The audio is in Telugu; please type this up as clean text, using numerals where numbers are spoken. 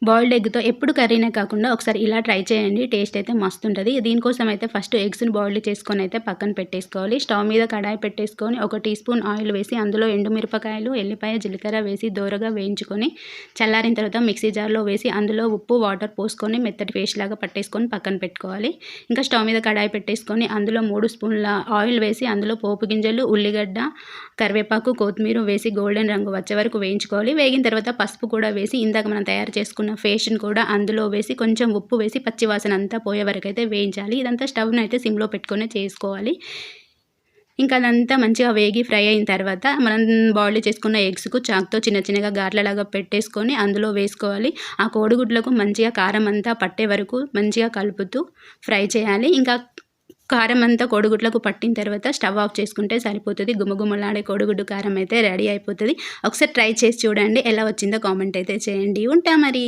బాయిల్డ్ ఎగ్‌తో ఎప్పుడు కర్రీనే కాకుండా ఒకసారి ఇలా ట్రై చేయండి. టేస్ట్ అయితే మస్తుంటది. దీనికోసం అయితే ఫస్ట్ ఎగ్స్‌ని బాయిల్డ్ చేసుకొని అయితే పక్కన పెట్టేసుకోవాలి. స్టవ్ మీద కడాయి పెట్టేసుకొని ఒక టీ స్పూన్ ఆయిల్ వేసి అందులో ఎండుమిరపకాయలు, ఎల్లిపాయ, జీలకర్ర వేసి దోరగా వేయించుకొని చల్లారిన తర్వాత మిక్సీ జార్‌లో వేసి అందులో ఉప్పు, వాటర్ పోసుకొని మెత్తటి పేస్ట్ లాగా పట్టేసుకొని పక్కన పెట్టుకోవాలి. ఇంకా స్టవ్ మీద కడాయి పెట్టేసుకొని అందులో 3 స్పూన్ల ఆయిల్ వేసి అందులో పోపు గింజలు, ఉల్లిగడ్డ, కరివేపాకు, కొత్తిమీర వేసి గోల్డెన్ రంగు వచ్చే వరకు వేయించుకోవాలి. వేగిన తర్వాత పసుపు కూడా వేసి ఇందాక మనం తయారు చేసుకున్న పేస్ట్‌ని కూడా అందులో వేసి కొంచెం ఉప్పు వేసి పచ్చి వాసన అంతా పోయే వరకు అయితే వేయించాలి. ఇదంతా స్టవ్‌ని అయితే సిమ్‌లో పెట్టుకొని చేసుకోవాలి. ఇంకా అదంతా మంచిగా వేగి ఫ్రై అయిన తర్వాత మనం బాయిల్ చేసుకున్న ఎగ్స్‌కు చాకుతో చిన్న చిన్నగా గాట్లలాగా పెట్టేసుకొని అందులో వేసుకోవాలి. ఆ కోడిగుడ్లకు మంచిగా కారం అంతా పట్టే వరకు మంచిగా కలుపుతూ ఫ్రై చేయాలి. ఇంకా కారం అంతా కోడిగుడ్లకు పట్టిన తర్వాత స్టవ్ ఆఫ్ చేసుకుంటే సరిపోతుంది. గుమగుమలాడే కోడిగుడ్డు కారం అయితే రెడీ అయిపోతది. ఒకసారి ట్రై చేసి చూడండి. ఎలా వచ్చిందో కామెంట్ అయితే చేయండి. ఉంటా మరి.